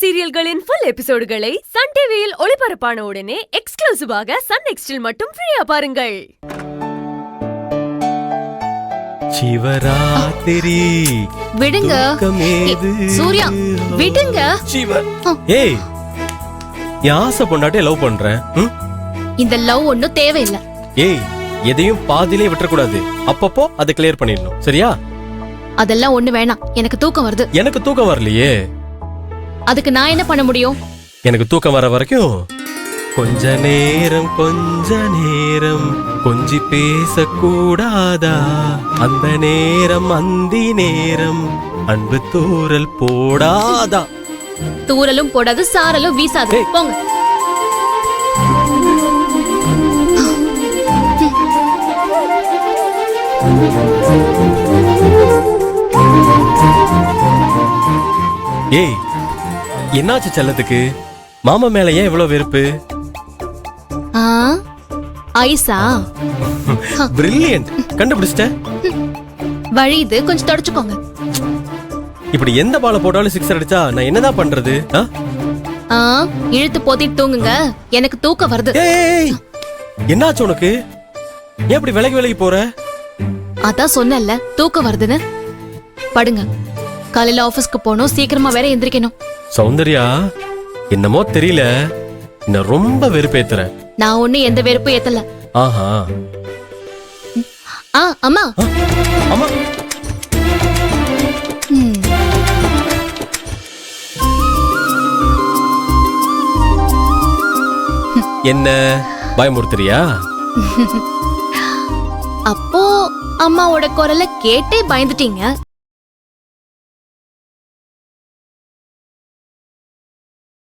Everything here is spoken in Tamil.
சீரியல்களின் ஃபுல் எபிசோடுகளை சன் டிவியில் ஒளிபரப்பான உடனே எக்ஸ்க்ளூசிவாக சன் நெக்ஸ்டில் மட்டும் ஃப்ரீயா பாருங்கள். சிவராத்திரி விடுங்க சூர்யா, விடுங்க. ஏய், யாச பொண்டாட்டிய லவ் பண்றேன். இந்த லவ் ஒன்னும் தேவையில்லை. ஏய், எதையும் பாதியிலே விட்டுறக்கூடாது. அப்பப்போ அதை கிளியர் பண்ணிடணும், சரியா? அதெல்லாம் ஒண்ணு வேணாம், எனக்கு தூக்கம் வருது. எனக்கு தூக்கம் வரலையே. அதுக்கு நான் என்ன பண்ண முடியும்? எனக்கு தூக்கம் வர வரைக்கும் கொஞ்ச நேரம் கொஞ்சி பேசக்கூடாதா? அந்த நேரம் அந்தி நேரம் அன்பு தூரல் போடாதா? தூரலும் போடாது, சாரலும் வீசாது. போங்க. ஏய், என்னாச்சு செல்லத்துக்கு? மாமா மேல ஏன் இவ்வளவு வெறுப்பு? ஐசா? பிரில்லியன்ட், கண்டுபிடிச்சிட்ட. வழியுது, கொஞ்சம் தொடச்சுக்கோங்க. இப்படி எந்த பால போட்டாலும் சிக்ஸர் அடிச்சா நான் என்னதான் பண்றது? இழுத்து போத்திட்டு தூங்குங்க, எனக்கு தூக்கம் வருது. ஏய், என்னாச்சு உனக்கு? ஏன் இப்படி விலகி போற? அதான் சொன்னேன்ல, தூக்கம் வருதுன்னு. படுங்க. காலையில ஆபீஸ்க்கு போகணும், சீக்கிரமா வேற எந்திரிக்கணும். சௌந்தர்யா, என்னமோ தெரியல, என்ன ரொம்ப வெறுப்பேத்துற. நான் ஒண்ணு எந்த வெறுப்பும் ஏத்தல. ஆஹா. அம்மா. அம்மா. என்ன பயமுறுத்துறியா? அப்போ அம்மாவோட குரலை கேட்டே பயந்துட்டீங்க.